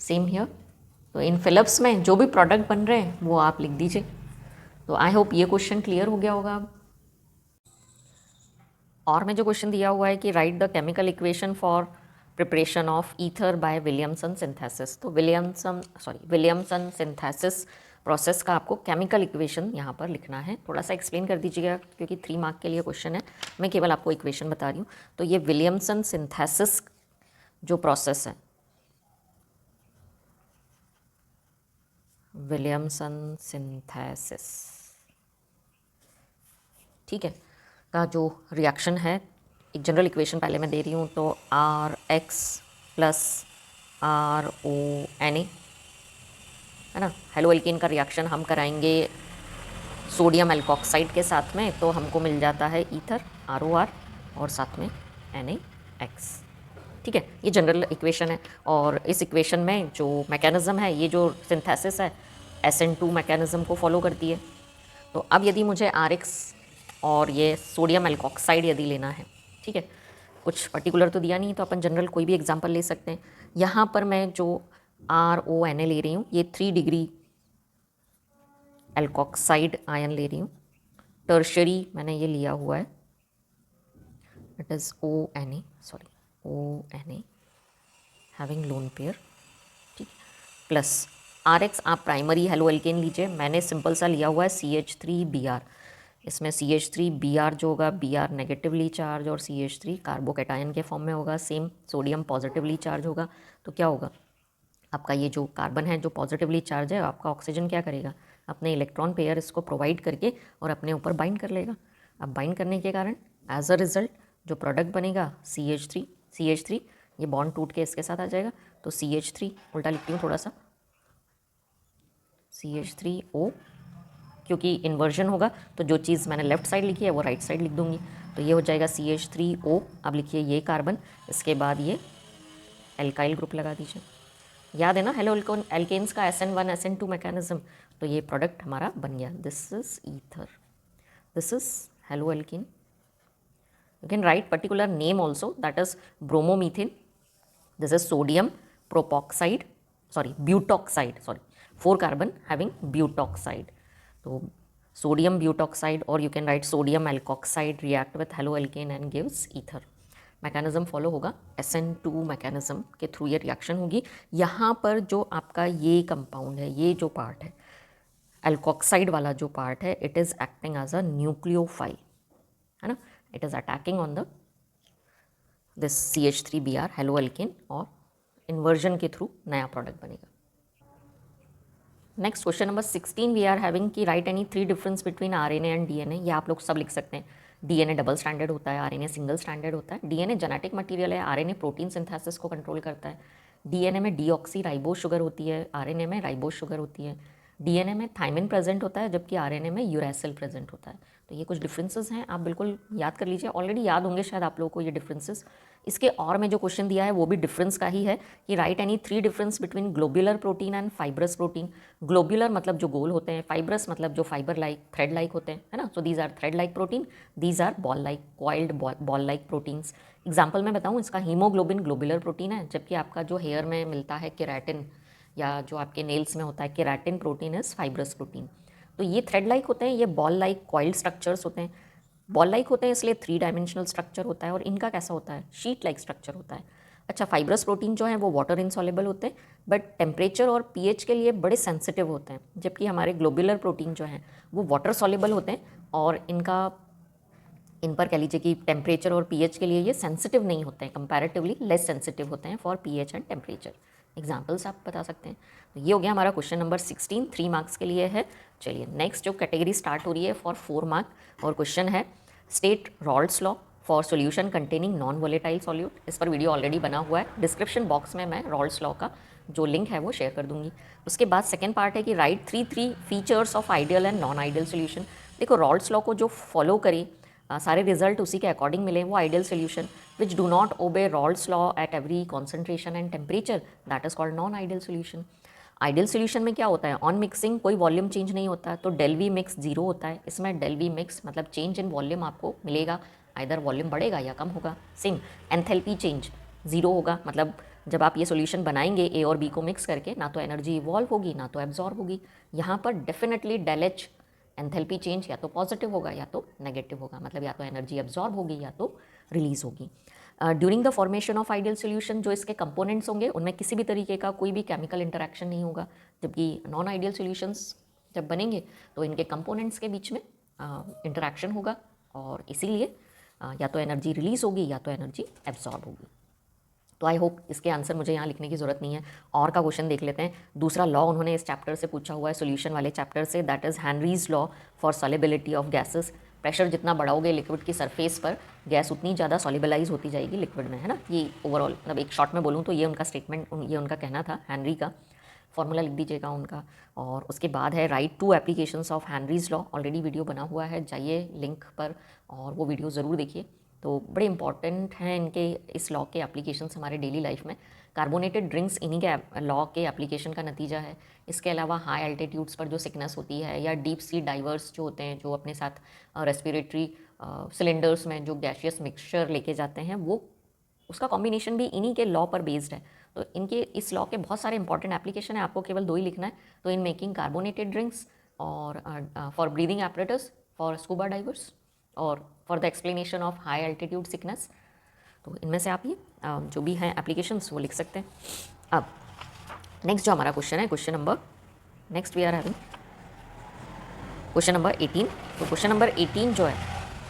सेम हियर। तो इन फिलिप्स में जो भी प्रोडक्ट बन रहे हैं वो आप लिख दीजिए। तो आई होप ये क्वेश्चन क्लियर हो गया होगा अब। और में जो क्वेश्चन दिया हुआ है कि write the chemical equation for preparation of ether bye Williamson synthesis. तो विलियमसन सिंथेसिस प्रोसेस का आपको केमिकल इक्वेशन यहाँ पर लिखना है। थोड़ा सा एक्सप्लेन कर दीजिएगा क्योंकि 3 मार्क के लिए क्वेश्चन है, मैं केवल आपको इक्वेशन बता रही हूँ। तो ये विलियमसन सिंथेसिस जो प्रोसेस है, विलियमसन सिंथेसिस, ठीक है, का जो रिएक्शन है, एक जनरल इक्वेशन पहले मैं दे रही हूँ। तो RX प्लस RONA है ना, हेलो एल्कीन का रिएक्शन हम कराएंगे सोडियम एल्कोक्साइड के साथ में, तो हमको मिल जाता है ईथर ROR और साथ में NaX। ठीक है, ये जनरल इक्वेशन है। और इस इक्वेशन में जो मैकेनिज्म है, ये जो सिंथेसिस है SN2 मैकेनिज्म को फॉलो करती है। तो अब यदि मुझे RX और ये सोडियम एल्कोक्साइड यदि लेना है, ठीक है, कुछ पर्टिकुलर तो दिया नहीं, तो अपन जनरल कोई भी एग्जांपल ले सकते हैं। यहाँ पर मैं जो RONA ले रही हूँ, ये 3 डिग्री एल्कोक्साइड आयन ले रही हूँ। टर्शरी मैंने ये लिया हुआ है, it is ONA having lone pair, ठीक। प्लस RX आप प्राइमरी हेलो एल्केन लीजिए, मैंने सिंपल सा लिया हुआ है CH3Br। इसमें CH3Br जो होगा, Br नेगेटिवली चार्ज और CH3 कार्बोकैटायन के फॉर्म में होगा, सेम सोडियम पॉजिटिवली चार्ज होगा। तो क्या होगा, आपका ये जो कार्बन है जो पॉजिटिवली चार्ज है, आपका ऑक्सीजन क्या करेगा, अपने इलेक्ट्रॉन पेयर इसको प्रोवाइड करके और अपने ऊपर बाइंड कर लेगा। अब बाइंड करने के कारण एज अ रिजल्ट जो प्रोडक्ट बनेगा CH3 ये बॉन्ड टूट के इसके साथ आ जाएगा। तो CH3 उल्टा लिखती हूँ थोड़ा सा, CH3O, क्योंकि इन्वर्जन होगा तो जो चीज़ मैंने लेफ्ट साइड लिखी है वो राइट साइड लिख दूंगी। तो ये हो जाएगा CH3O। अब लिखिए ये कार्बन, इसके बाद ये एल्काइल ग्रुप लगा दीजिए। याद है ना हेलो एल्केन्स का SN1 SN2 मैकेनिज्म। तो ये प्रोडक्ट हमारा बन गया, this is ether, this is halo alkane. You can write particular name also, that is bromomethane. This is sodium propoxide, butoxide, 4 carbon having butoxide. So sodium butoxide, or you can write sodium alkoxide react with haloalkane and gives ether. Mechanism follow होगा SN2 mechanism के through ये reaction होगी। यहाँ पर जो आपका ये compound है, ये जो पार्ट है एल्कोक्साइड वाला जो पार्ट है, it is acting as a nucleophile, है ना, it is attacking on the this CH3Br halo alkane और इन्वर्जन के थ्रू नया प्रोडक्ट बनेगा। Next question number 16 we are having कि write any 3 difference between RNA and DNA। ये आप लोग सब लिख सकते हैं। DNA डबल स्टैंडर्ड होता है, RNA सिंगल स्टैंडर्ड होता है। DNA जेनेटिक मटेरियल है, RNA प्रोटीन सिंथेसिस को कंट्रोल करता है। DNA में डीऑक्सी राइबोस शुगर होती है, RNA में राइबोस शुगर होती है। DNA में थाइमिन प्रेजेंट होता है जबकि RNA में यूरेसिल प्रेजेंट होता है। तो ये कुछ डिफरेंसेस हैं, आप बिल्कुल याद कर लीजिए, ऑलरेडी याद होंगे शायद आप लोगों को ये डिफरेंसेस। इसके और में जो क्वेश्चन दिया है वो भी डिफरेंस का ही है कि write any 3 difference between globular protein and fibrous protein. Globular मतलब जो गोल होते हैं, फाइब्रस मतलब जो फाइबर लाइक थ्रेड लाइक होते हैं, है ना। So these are thread like protein, these are ball like coiled ball like proteins. Example मैं बताऊँ, इसका हीमोग्लोबिन ग्लोब्यूलर प्रोटीन है, जबकि आपका जो हेयर में मिलता है केराटिन या जो आपके नेल्स में होता है keratin protein is fibrous protein. तो ये थ्रेड लाइक होते हैं, ये बॉल लाइक कॉइल्ड स्ट्रक्चर्स होते हैं। बॉल लाइक होते हैं इसलिए 3 डायमेंशनल स्ट्रक्चर होता है, और इनका कैसा होता है, शीट लाइक स्ट्रक्चर होता है। अच्छा, फाइब्रस प्रोटीन जो है वो वाटर इनसॉल्युबल होते हैं, बट टेम्परेचर और पीएच के लिए बड़े सेंसिटिव होते हैं, जबकि हमारे ग्लोब्यूलर प्रोटीन जो हैं वो वाटर सॉल्युबल होते हैं, और इन पर कह लीजिए कि टेम्परेचर और पीएच के लिए ये सेंसिटिव नहीं होते हैं, कंपैरेटिवली लेस सेंसिटिव होते हैं for pH and temperature. Examples आप बता सकते हैं। तो ये हो गया हमारा क्वेश्चन नंबर 16, 3 मार्क्स के लिए है। चलिए नेक्स्ट जो कैटेगरी स्टार्ट हो रही है फॉर 4 मार्क, और क्वेश्चन है state Raoult's law for solution containing non volatile solute. इस पर वीडियो ऑलरेडी बना हुआ है, डिस्क्रिप्शन बॉक्स में मैं रॉल्ड्स लॉ का जो लिंक है वो शेयर कर दूंगी। उसके बाद सेकेंड पार्ट है कि right 3 features of ideal and non ideal solution. देखो रॉल्ड्स लॉ को जो फॉलो करे सारे रिजल्ट उसी के अकॉर्डिंग मिले, वो ideal solution. Which do not obey Raoult's law at every concentration and temperature, that is called non ideal solution. Ideal solution में क्या होता है, ऑन मिक्सिंग कोई वॉल्यूम चेंज नहीं होता, तो डेल वी मिक्स 0 होता है। इसमें डेल वी मिक्स मतलब चेंज इन वॉल्यूम आपको मिलेगा, आइदर वॉल्यूम बढ़ेगा या कम होगा। सेम एंथैल्पी चेंज 0 होगा, मतलब जब आप ये सॉल्यूशन बनाएंगे ए और बी को मिक्स करके, ना तो एनर्जी इवॉल्व होगी ना तो एब्जॉर्ब होगी। यहाँ पर definitely del H enthalpy change या तो पॉजिटिव होगा या तो नेगेटिव होगा, मतलब या तो एनर्जी एब्जॉर्ब होगी या तो रिलीज होगी। During the formation of ideal solution जो इसके कंपोनेंट्स होंगे उनमें किसी भी तरीके का कोई भी केमिकल इंटरेक्शन नहीं होगा, जबकि नॉन आइडियल सॉल्यूशंस जब बनेंगे तो इनके कंपोनेंट्स के बीच में इंटरेक्शन होगा और इसीलिए या तो एनर्जी रिलीज होगी या तो एनर्जी एब्जॉर्ब होगी। तो आई होप इसके आंसर मुझे यहाँ लिखने की ज़रूरत नहीं है। और का क्वेश्चन देख लेते हैं। दूसरा लॉ उन्होंने इस चैप्टर से पूछा हुआ है, सॉल्यूशन वाले चैप्टर से, that is Henry's law for solubility of gases. Pressure जितना बढ़ाओगे लिक्विड की सरफेस पर, गैस उतनी ज़्यादा सॉलिबलाइज होती जाएगी लिक्विड में, है ना। ये ओवरऑल मतलब एक शॉर्ट में बोलूँ तो ये उनका स्टेटमेंट, ये उनका कहना था हेनरी का। फॉर्मूला लिख दीजिएगा उनका। और उसके बाद है right to applications of Henry's law. Already video बना हुआ है, जाइए लिंक पर और वो वीडियो ज़रूर देखिए। तो बड़े इंपॉर्टेंट हैं इनके इस लॉ के एप्लीकेशंस हमारे डेली लाइफ में। कार्बोनेटेड ड्रिंक्स इन्हीं के लॉ के एप्लीकेशन का नतीजा है। इसके अलावा हाई एल्टीट्यूड्स पर जो सिकनेस होती है या डीप सी डाइवर्स जो होते हैं, जो अपने साथ रेस्पिरेटरी सिलेंडर्स में जो गैशियस मिक्सचर लेके जाते हैं, वो उसका कॉम्बिनेशन भी इन्हीं के लॉ पर बेस्ड है। तो इनके इस लॉ के बहुत सारे इंपॉर्टेंट एप्लीकेशन है, आपको केवल 2 ही लिखना है। तो इन मेकिंग कार्बोनेटेड ड्रिंक्स और for breathing apparatus for scuba divers और for the explanation of high altitude sickness. तो इनमें से आप ये जो भी हैं एप्लीकेशंस वो लिख सकते हैं। अब नेक्स्ट जो हमारा क्वेश्चन है, question number next we are having question number 18। तो क्वेश्चन नंबर 18 जो है,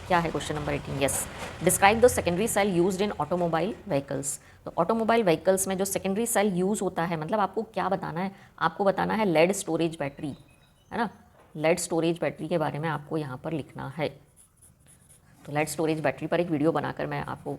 क्या है question number 18? Yes, describe the secondary cell used in automobile vehicles. तो ऑटोमोबाइल व्हीकल्स में जो सेकेंडरी सेल यूज़ होता है, मतलब आपको क्या बताना है? आपको बताना है लेड स्टोरेज बैटरी, है ना। लेड स्टोरेज बैटरी के बारे में आपको यहाँ पर लिखना है। तो लेड स्टोरेज बैटरी पर एक वीडियो बनाकर मैं आपको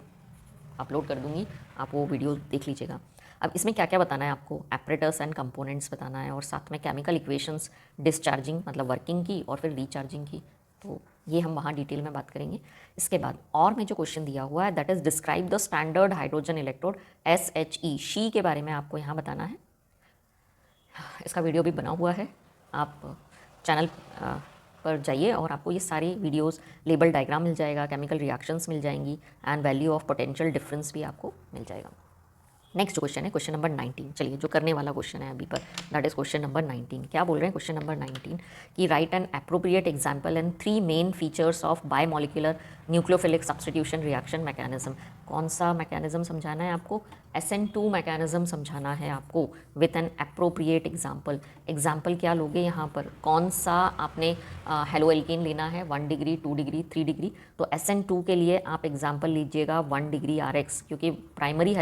अपलोड कर दूँगी, आप वो वीडियो देख लीजिएगा। अब इसमें क्या क्या बताना है आपको? एपरेटस एंड कंपोनेंट्स बताना है और साथ में केमिकल इक्वेशंस, डिस्चार्जिंग मतलब वर्किंग की और फिर रिचार्जिंग की। तो ये हम वहाँ डिटेल में बात करेंगे। इसके बाद और में जो क्वेश्चन दिया हुआ है, that is describe the standard hydrogen electrode SHE, she के बारे में आपको यहाँ बताना है। इसका वीडियो भी बना हुआ है, आप चैनल पर जाइए और आपको ये सारी वीडियोस, लेबल डायग्राम मिल जाएगा, केमिकल रिएक्शंस मिल जाएंगी and value of potential difference भी आपको मिल जाएगा। नेक्स्ट क्वेश्चन है क्वेश्चन नंबर 19। चलिए जो करने वाला क्वेश्चन है अभी पर, दैट इज क्वेश्चन नंबर 19। क्या बोल रहे हैं क्वेश्चन नंबर 19 कि right N appropriate example and 3 main features of biomolecular nucleophilic substitution reaction mechanism. कौन सा मैकेनिज्म समझाना है आपको? SN2 मैकेनिज्म समझाना है आपको with an appropriate example. Example क्या लोगे यहाँ पर? कौन सा आपने हेलो एल्केन लेना है 1 डिग्री, 2 डिग्री, 3 डिग्री। तो SN2 के लिए आप एग्जाम्पल लीजिएगा 1 डिग्री RX, क्योंकि प्राइमरी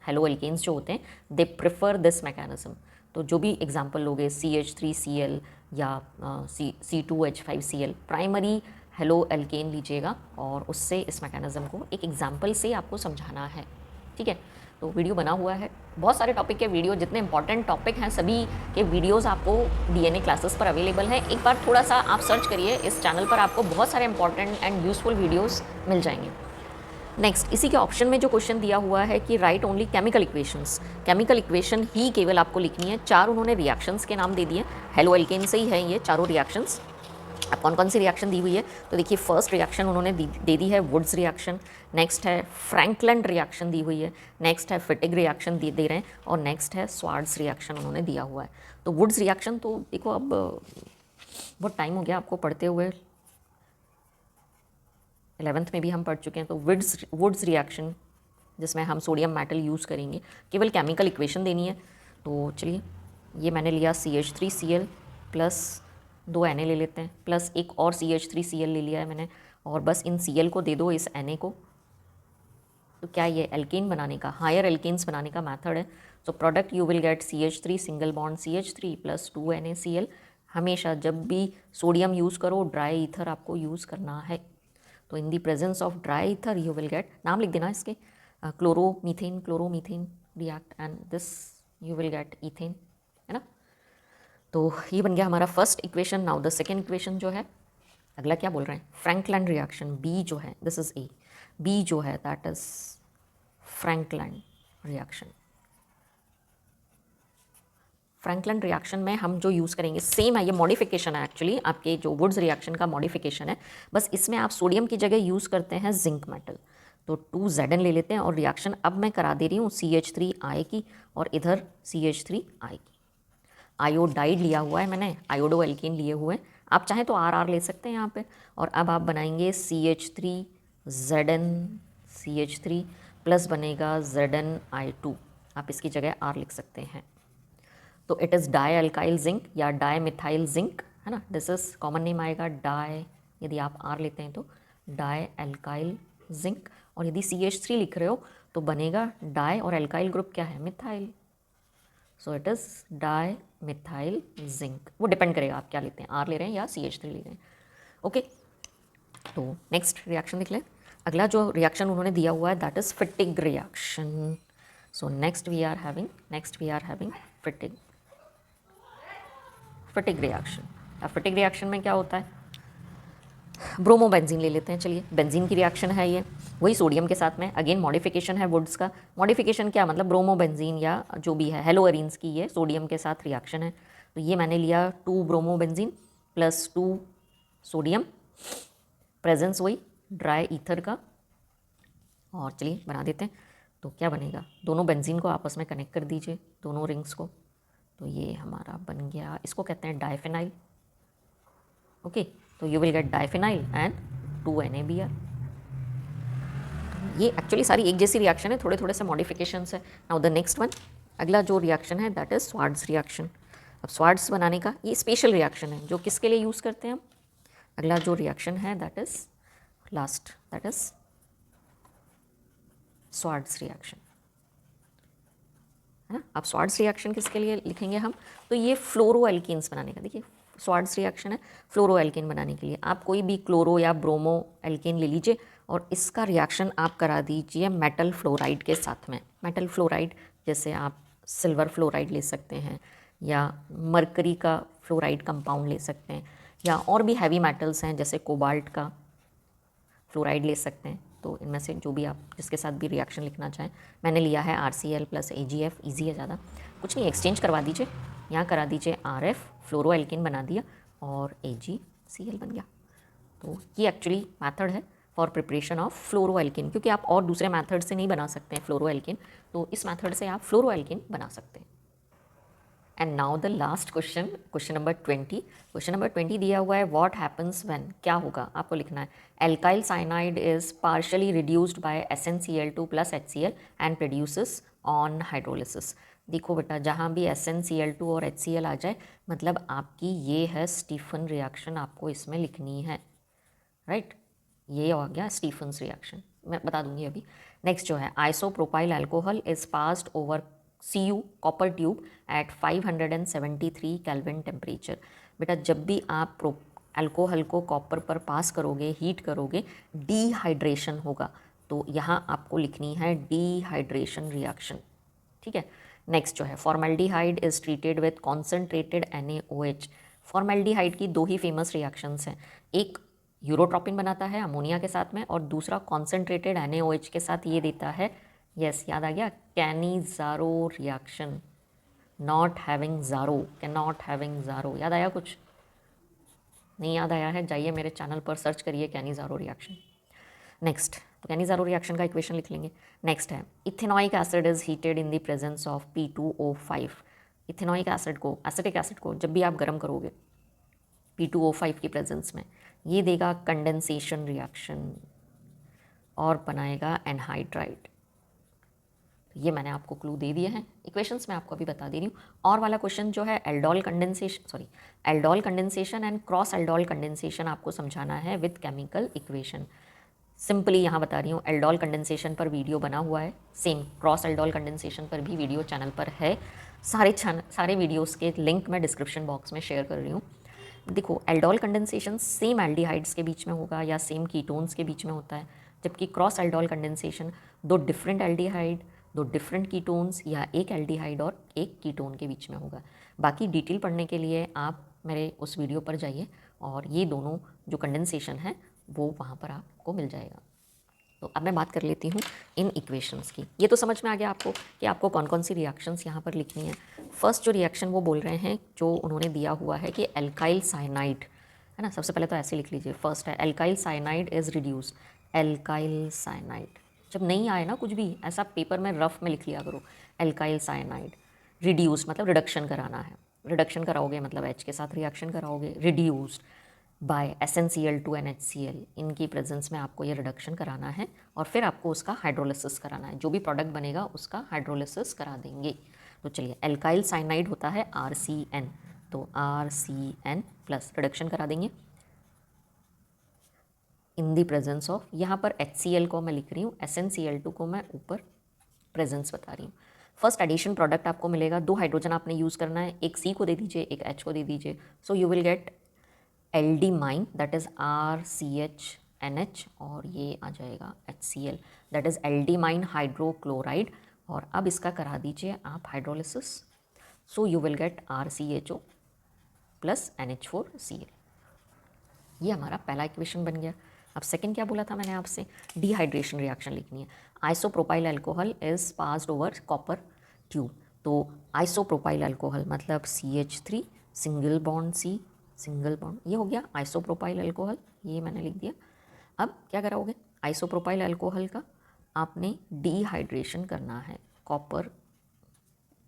हेलो एल्केन्स जो होते हैं दे प्रेफर दिस मैकेनिज्म। तो जो भी एग्जांपल लोगे CH3Cl या C2H5Cl, प्राइमरी हेलो एल्केन लीजिएगा और उससे इस मैकेनिज्म को एक एग्जांपल से आपको समझाना है, ठीक है। तो वीडियो बना हुआ है, बहुत सारे टॉपिक के वीडियो, जितने इंपॉर्टेंट टॉपिक हैं सभी के वीडियोस आपको DNA क्लासेस पर अवेलेबल हैं। एक बार थोड़ा सा आप सर्च करिए इस चैनल पर, आपको बहुत सारे इंपॉर्टेंट एंड यूजफुल वीडियोस मिल जाएंगे। नेक्स्ट, इसी के ऑप्शन में जो क्वेश्चन दिया हुआ है कि write only chemical equations, chemical equation ही केवल आपको लिखनी है। 4 उन्होंने रिएक्शंस के नाम दे दिए, हेलो एल्केन से ही है ये चारों रिएक्शंस। अब कौन कौन सी रिएक्शन दी हुई है तो देखिए, फर्स्ट रिएक्शन उन्होंने दे दी है वुड्स रिएक्शन, नेक्स्ट है फ्रैंकलैंड रिएक्शन दी हुई है, नेक्स्ट है फिटिग रिएक्शन दे रहे हैं और नेक्स्ट है स्वार्ट्ज रिएक्शन उन्होंने दिया हुआ है। तो वुड्स रिएक्शन तो देखो, अब बहुत टाइम हो गया आपको पढ़ते हुए, 11th में भी हम पढ़ चुके हैं। तो वुड्स रिएक्शन जिसमें हम सोडियम मेटल यूज़ करेंगे, केवल केमिकल इक्वेशन देनी है। तो चलिए, ये मैंने लिया CH3Cl प्लस 2 Na ले लेते हैं, प्लस एक और CH3Cl ले लिया है मैंने, और बस इन Cl को दे दो इस Na को। तो क्या ये एल्केन बनाने का, हायर एल्केन्स बनाने का मेथड है। So product you will get CH3 single bond CH3 plus 2 NaCl। हमेशा जब भी सोडियम यूज़ करो ड्राई ईथर आपको यूज़ करना है। तो in the presence of dry ether you will get, नाम लिख देना इसके, chloromethane react and this you will get ethane, है ना। तो ये बन गया हमारा first equation. Now the second equation जो है, अगला क्या बोल रहे हैं? फ्रैंकलैंड रिएक्शन, बी जो है, दिस इज ए, बी जो है that is Frankland reaction. Frankland reaction में हम जो यूज़ करेंगे सेम है, ये मॉडिफिकेशन है एक्चुअली आपके जो वुड्स रिएक्शन का मॉडिफिकेशन है, बस इसमें आप सोडियम की जगह यूज़ करते हैं जिंक मेटल। तो 2Zn ले लेते हैं और रिएक्शन अब मैं करा दे रही हूँ CH3 आएगी और इधर CH3 आएगी। आयोडाइड लिया हुआ है मैंने, आयोडो एल्कीन लिए हुए हैं, आप चाहें तो RR ले सकते हैं यहाँ पे। और अब आप बनाएंगे CH3 Zn CH3 प्लस बनेगा ZnI2, आप इसकी जगह R लिख सकते हैं। तो it is die alkyl zinc या डाई मिथाइल जिंक, है ना, दिस इज कॉमन नेम आएगा डाई, यदि आप R लेते हैं तो डाई अल्काइल जिंक। और यदि CH3 लिख रहे हो तो बनेगा डाई और अल्काइल ग्रुप क्या है, methyl, so it is di methyl zinc. वो डिपेंड करेगा आप क्या लेते हैं, R ले रहे हैं या CH3 ले रहे हैं। ओके, तो नेक्स्ट रिएक्शन देख लें। अगला जो रिएक्शन उन्होंने दिया हुआ है that is Fittig reaction. So next we are having Fittig reaction. अब फिटिग रिएक्शन में क्या होता है, ब्रोमोबेंजीन ले लेते हैं। चलिए, बेंजीन की रिएक्शन है ये, वही सोडियम के साथ में, अगेन मॉडिफिकेशन है वुड्स का। मॉडिफिकेशन क्या मतलब, ब्रोमोबेंजीन या जो भी है हेलोअरीन्स की ये सोडियम के साथ रिएक्शन है। तो ये मैंने लिया 2 ब्रोमोबेंजीन प्लस 2 सोडियम, प्रेजेंस वही ड्राई ईथर का। और चलिए बना देते हैं। तो क्या बनेगा, दोनों बेंजीन को आपस में कनेक्ट कर दीजिए, दोनों रिंग्स को। तो ये हमारा बन गया, इसको कहते हैं डाइफेनाइल। ओके, तो you will get diphenyl and 2 NaBr। ये एक्चुअली सारी एक जैसी रिएक्शन है, थोड़े थोड़े से मॉडिफिकेशंस है। नाउ द नेक्स्ट वन, अगला जो रिएक्शन है दैट इज स्वार्ट्ज रिएक्शन। अब स्वार्ट्ज बनाने का ये स्पेशल रिएक्शन है जो किसके लिए यूज़ करते हैं हम। अगला जो रिएक्शन है that is last, that is Swarts reaction, है ना। अब स्वार्ट्ज रिएक्शन किसके लिए लिखेंगे हम, तो ये फ्लोरो एल्कीन्स बनाने का। देखिए स्वार्ट्ज रिएक्शन है फ्लोरो एल्कीन बनाने के लिए। आप कोई भी क्लोरो या ब्रोमो एल्कीन ले लीजिए और इसका रिएक्शन आप करा दीजिए मेटल फ्लोराइड के साथ में। मेटल फ्लोराइड जैसे आप सिल्वर फ्लोराइड ले सकते हैं या मरकरी का फ्लोराइड कंपाउंड ले सकते हैं, या और भी हैवी मेटल्स हैं जैसे कोबाल्ट का फ्लोराइड ले सकते हैं। तो इनमें से जो भी आप जिसके साथ भी रिएक्शन लिखना चाहें, मैंने लिया है RCl प्लस AgF, ईजी है ज़्यादा, कुछ नहीं एक्सचेंज करवा दीजिए, यहाँ करा दीजिए RF, फ्लोरो एल्किन बना दिया और AgCl बन गया। तो ये एक्चुअली मेथड है for preparation of fluoro alkene, क्योंकि आप और दूसरे मेथड से नहीं बना सकते हैं फ्लोरो एल्किन, तो इस मेथड से आप फ्लोरो एल्किन बना सकते हैं। And now the last question, question number 20। Question number 20 दिया हुआ है व्हाट हैपन्स व्हेन, क्या होगा आपको लिखना है। Alkyl cyanide is partially reduced by SnCl2 plus HCl and produces on hydrolysis. देखो बेटा, जहाँ भी SnCl2 और HCl आ जाए मतलब आपकी ये है स्टीफन रिएक्शन, आपको इसमें लिखनी है, राइट। ये आ गया स्टीफन्स रिएक्शन, मैं बता दूंगी अभी। नेक्स्ट जो है isopropyl alcohol is passed over Cu copper tube at 573 kelvin temperature. बेटा जब भी आप अल्कोहल को कॉपर पर पास करोगे, हीट करोगे, डिहाइड्रेशन होगा, तो यहाँ आपको लिखनी है डिहाइड्रेशन रिएक्शन, ठीक है। नेक्स्ट जो है formaldehyde is treated with concentrated NaOH। Formaldehyde की दो ही फेमस रिएक्शंस हैं, एक यूरोट्रोपिन बनाता है अमोनिया के साथ में और दूसरा कॉन्सेंट्रेटेड NaOH के साथ ये देता है, यस याद आ गया, Cannizzaro reaction, not having zaro, can not having zaro, याद आया कुछ, नहीं याद आया है, जाइए मेरे चैनल पर सर्च करिए कैनिज़ारो रिएक्शन। नेक्स्ट, तो कैनिज़ारो रिएक्शन का इक्वेशन लिख लेंगे। नेक्स्ट है ethanoic acid is heated in the presence of P2O5। Ethanoic acid को, एसिटिक एसिड को जब भी आप गर्म करोगे P2O5 की प्रेजेंस में, ये देगा कंडेंसेशन रिएक्शन और बनाएगा एनहाइड्राइड। ये मैंने आपको क्लू दे दिए हैं, इक्वेशंस मैं आपको अभी बता दे रही हूँ। और वाला क्वेश्चन जो है aldol condensation and cross aldol condensation आपको समझाना है विद केमिकल इक्वेशन। सिंपली यहाँ बता रही हूँ, एल्डोल कंडेंसेशन पर वीडियो बना हुआ है, सेम क्रॉस एल्डोल कंडेंसेशन पर भी वीडियो चैनल पर है। सारे वीडियोज़ के लिंक मैं डिस्क्रिप्शन बॉक्स में शेयर कर रही हूँ। देखो एल्डोल कंडेंसेशन सेम एल्डिहाइड्स के बीच में होगा या सेम कीटोन्स के बीच में होता है, जबकि क्रॉस एल्डोल कंडेंसेशन दो डिफरेंट एल्डिहाइड, दो डिफरेंट कीटोन्स या एक एल्डिहाइड और एक कीटोन के बीच में होगा। बाकी डिटेल पढ़ने के लिए आप मेरे उस वीडियो पर जाइए और ये दोनों जो कंडेंसेशन है वो वहाँ पर आपको मिल जाएगा। तो अब मैं बात कर लेती हूँ इन इक्वेशंस की। ये तो समझ में आ गया आपको कि आपको कौन कौन सी रिएक्शंस यहाँ पर लिखनी है। फर्स्ट जो रिएक्शन वो बोल रहे हैं, जो उन्होंने दिया हुआ है कि एल्काइल साइनाइड, है ना, सबसे पहले तो ऐसे लिख लीजिए। फर्स्ट है alkyl cyanide is reduced, alkyl cyanide, जब नहीं आए ना कुछ भी ऐसा पेपर में रफ में लिख लिया करो, एल्काइल साइनाइड रिड्यूस मतलब रिडक्शन कराना है, रिडक्शन कराओगे मतलब H के साथ रिएक्शन कराओगे, reduced by SnCl to NHCl, इनकी प्रेजेंस में आपको ये रिडक्शन कराना है और फिर आपको उसका हाइड्रोलिसिस कराना है, जो भी प्रोडक्ट बनेगा उसका हाइड्रोलिसिस करा देंगे। तो चलिए एल्काइल साइनाइड होता है RCN, तो RCN प्लस रिडक्शन करा देंगे इन दी प्रेजेंस ऑफ, यहाँ पर HCl को मैं लिख रही हूँ, SnCl2 को मैं ऊपर प्रेजेंस बता रही हूँ। फर्स्ट एडिशन प्रोडक्ट आपको मिलेगा, 2 हाइड्रोजन आपने यूज़ करना है, एक C को दे दीजिए एक H को दे दीजिए, so you will gate LD-, that is RCHNH और ये आ जाएगा HCl that is LD- hydrochloride, और अब इसका करा दीजिए आप hydrolysis, so you will gate RCHO plus NH4Cl। ये हमारा पहला इक्वेशन बन गया। अब सेकंड क्या बोला था मैंने आपसे, डिहाइड्रेशन रिएक्शन लिखनी है। Isopropyl alcohol is passed over copper tube, तो आइसोप्रोपाइल अल्कोहल मतलब CH3 single bond C single bond, ये हो गया आइसोप्रोपाइल अल्कोहल, ये मैंने लिख दिया। अब क्या कराओगे, आइसोप्रोपाइल अल्कोहल का आपने डिहाइड्रेशन करना है, कॉपर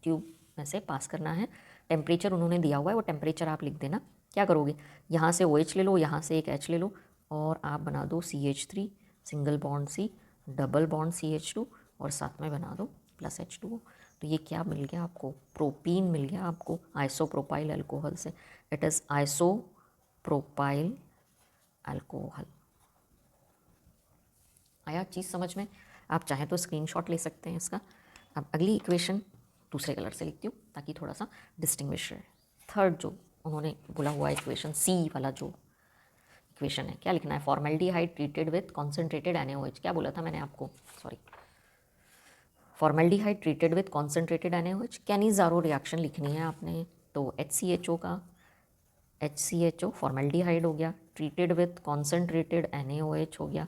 ट्यूब में से पास करना है। टेम्परेचर उन्होंने दिया हुआ है, वो टेम्परेचर आप लिख देना। क्या करोगे, यहाँ से OH ले लो, यहाँ से एक H ले लो और आप बना दो CH3 single bond C double bond CH2 और साथ में बना दो प्लस H2O। तो ये क्या मिल गया आपको, प्रोपीन मिल गया आपको आइसोप्रोपाइल अल्कोहल से। It is isopropyl alcohol. आया चीज़ समझ में? आप चाहें तो स्क्रीनशॉट ले सकते हैं इसका। अब अगली इक्वेशन दूसरे कलर से लिखती हूँ ताकि थोड़ा सा डिस्टिंग्विश रहे। थर्ड जो उन्होंने बोला हुआ इक्वेशन C वाला जो इक्वेशन है, क्या लिखना है, formaldehyde treated with concentrated NaOH। क्या बोला था मैंने आपको, sorry, formaldehyde treated with concentrated NaOH, Cannizzaro reaction लिखनी है आपने। तो HCHO का HCHO फॉर्मेल्डिहाइड हो गया, ट्रीटेड विथ कॉन्सेंट्रेटेड NaOH हो गया।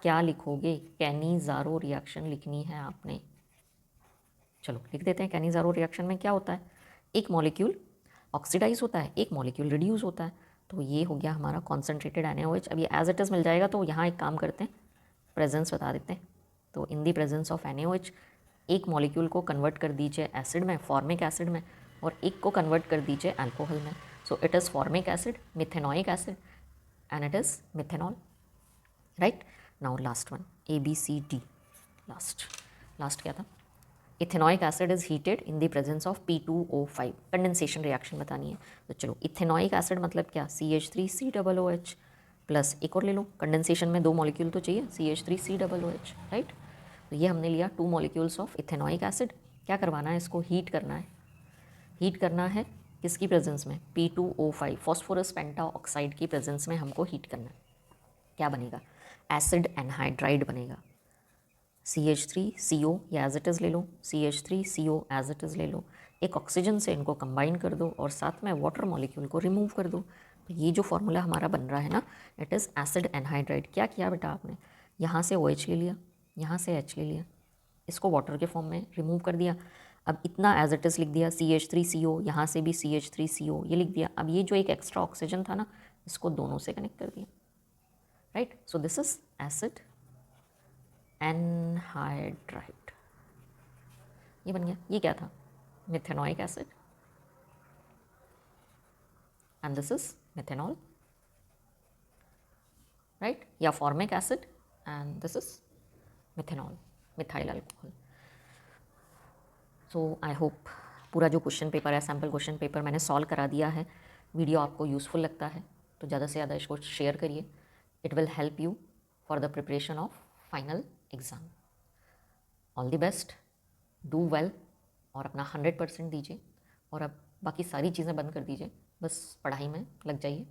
क्या लिखोगे, कैनिज़ारो रिएक्शन लिखनी है आपने। चलो लिख देते हैं। कैनिज़ारो रिएक्शन में क्या होता है, एक मॉलिक्यूल ऑक्सीडाइज होता है, एक मॉलिक्यूल रिड्यूस होता है। तो ये हो गया हमारा कॉन्सेंट्रेटेड NaOH। अब ये एज इट इज़ मिल जाएगा, तो यहाँ एक काम करते हैं, प्रेजेंस बता देते हैं। तो in the presence of NaOH एक मॉलिक्यूल को कन्वर्ट कर दीजिए एसिड में, फॉर्मिक एसिड में, और एक को कन्वर्ट कर दीजिए अल्कोहल में। सो it is formic acid, methanoic acid and it is methanol, right. Now last one, ABCD, last क्या था, ethanoic acid is heated in the presence of P2O5, condensation reaction बतानी है। तो चलो इथेनॉइक एसिड मतलब क्या, CH3COOH प्लस एक और ले लो, कंडेंसेशन में 2 मॉलिक्यूल तो चाहिए, CH3COOH, राइट। तो ये हमने लिया 2 मॉलिक्यूल्स ऑफ इथेनॉइक एसिड। क्या करवाना है, इसको हीट करना है। हीट करना है किसकी प्रेजेंस में, P2O5 फॉस्फोरस पेंटा ऑक्साइड की प्रेजेंस में हमको हीट करना है। क्या बनेगा, एसिड एनहाइड्राइड बनेगा। CH3CO या एज इट इज़ ले लो, CH3CO एज इट इज़ ले लो, एक ऑक्सीजन से इनको कंबाइन कर दो और साथ में वाटर मॉलिक्यूल को रिमूव कर दो। तो ये जो फॉर्मूला हमारा बन रहा है ना, इट इज़ एसिड एनहाइड्राइड। क्या किया बेटा आपने, यहाँ से OH ले लिया, यहाँ से H ले लिया, इसको वाटर के फॉर्म में रिमूव कर दिया। अब इतना एज इट इज़ लिख दिया, CH3CO, यहाँ से भी CH3CO ये लिख दिया। अब ये जो एक एक्स्ट्रा ऑक्सीजन था ना, इसको दोनों से कनेक्ट कर दिया, right. So this is acid anhydride, ये बन गया। ये क्या था, methanoic acid and this is methanol, right, या formic acid and this is methanol, methyl alcohol. So I hope पूरा जो क्वेश्चन पेपर है, सैम्पल क्वेश्चन पेपर मैंने सॉल्व करा दिया है। वीडियो आपको यूज़फुल लगता है तो ज़्यादा से ज़्यादा इसको शेयर करिए। It will help you for the preparation of final exam. All the best, do well और अपना 100% दीजिए। और अब बाकी सारी चीज़ें बंद कर दीजिए, बस पढ़ाई में लग जाइए।